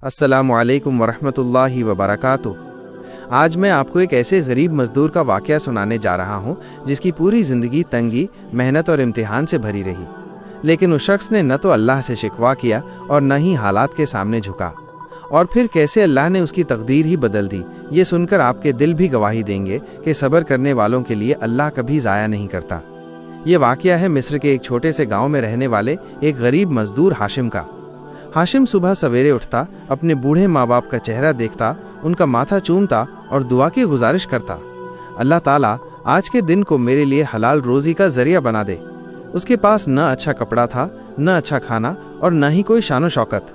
अस्सलामु अलैकुम वरहमतुल्लाहि वबरकातुह। आज मैं आपको एक ऐसे गरीब मजदूर का वाक़या सुनाने जा रहा हूँ जिसकी पूरी ज़िंदगी तंगी, मेहनत और इम्तिहान से भरी रही। लेकिन उस शख्स ने न तो अल्लाह से शिकवा किया और न ही हालात के सामने झुका। और फिर कैसे अल्लाह ने उसकी तकदीर ही बदल दी, ये सुनकर आपके दिल भी गवाही देंगे कि सब्र करने वालों के लिए अल्लाह कभी ज़ाया नहीं करता। ये वाक़या है मिस्र के एक छोटे से गाँव में रहने वाले एक गरीब मजदूर हाशिम का। हाशिम सुबह सवेरे उठता, अपने बूढ़े माँ बाप का चेहरा देखता, उनका माथा चूमता और दुआ की गुजारिश करता, अल्लाह ताला आज के दिन को मेरे लिए हलाल रोज़ी का जरिया बना दे। उसके पास न अच्छा कपड़ा था, न अच्छा खाना और न ही कोई शानो शौकत।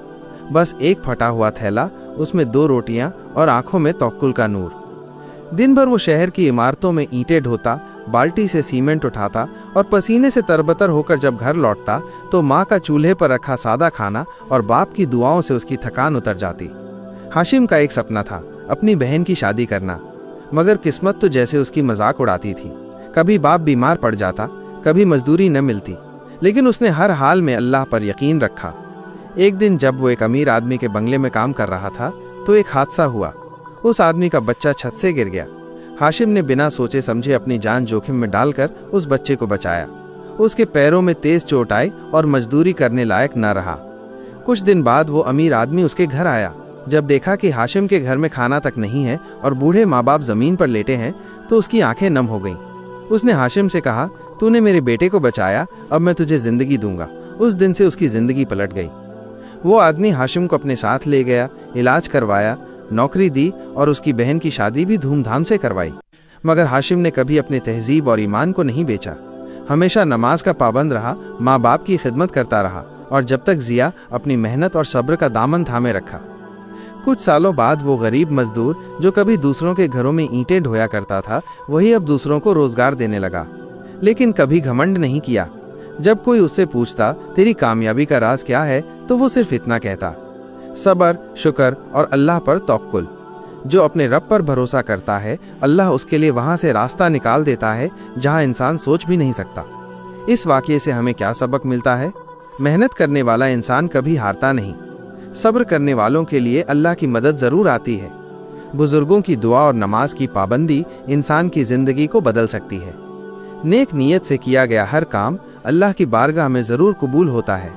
बस एक फटा हुआ थैला, उसमें 2 रोटियां और आंखों में तवक्कुल का नूर। दिन भर वो शहर की इमारतों में ईंटें ढोता, बाल्टी से सीमेंट उठाता और पसीने से तरबतर होकर जब घर लौटता तो माँ का चूल्हे पर रखा सादा खाना और बाप की दुआओं से उसकी थकान उतर जाती। हाशिम का एक सपना था, अपनी बहन की शादी करना, मगर किस्मत तो जैसे उसकी मजाक उड़ाती थी। कभी बाप बीमार पड़ जाता, कभी मजदूरी न मिलती, लेकिन उसने हर हाल में अल्लाह पर यकीन रखा। एक दिन जब वो एक अमीर आदमी के बंगले में काम कर रहा था तो एक हादसा हुआ। उस आदमी का बच्चा छत से गिर गया। हाशिम ने बिना सोचे समझे अपनी जान जोखिम में डालकर उस बच्चे को बचाया। उसके पैरों में तेज चोट आई और मजदूरी करने लायक न रहा। कुछ दिन बाद वो अमीर आदमी उसके घर आया। जब देखा कि हाशिम के घर में खाना तक नहीं है और बूढ़े माँ बाप जमीन पर लेटे हैं तो उसकी आंखें नम हो गईं। उसने हाशिम से कहा, तूने मेरे बेटे को बचाया, अब मैं तुझे जिंदगी दूंगा। उस दिन से उसकी जिंदगी पलट गई। वो आदमी हाशिम को अपने साथ ले गया, इलाज करवाया, नौकरी दी और उसकी बहन की शादी भी धूमधाम से करवाई। मगर हाशिम ने कभी अपने तहजीब और ईमान को नहीं बेचा। हमेशा नमाज का पाबंद रहा, माँ बाप की खिदमत करता रहा और जब तक जिया अपनी मेहनत और सब्र का दामन थामे रखा। कुछ सालों बाद वो गरीब मजदूर जो कभी दूसरों के घरों में ईंटें ढोया करता था, वही अब दूसरों को रोजगार देने लगा। लेकिन कभी घमंड नहीं किया। जब कोई उससे पूछता तेरी कामयाबी का राज क्या है, तो वो सिर्फ इतना कहता, सब्र, शुक्र और अल्लाह पर तवक्कुल। जो अपने रब पर भरोसा करता है, अल्लाह उसके लिए वहां से रास्ता निकाल देता है जहां इंसान सोच भी नहीं सकता। इस वाक़ये से हमें क्या सबक मिलता है? मेहनत करने वाला इंसान कभी हारता नहीं। सब्र करने वालों के लिए अल्लाह की मदद जरूर आती है। बुजुर्गों की दुआ और नमाज की पाबंदी इंसान की जिंदगी को बदल सकती है। नेक नीयत से किया गया हर काम अल्लाह की बारगाह में जरूर कबूल होता है।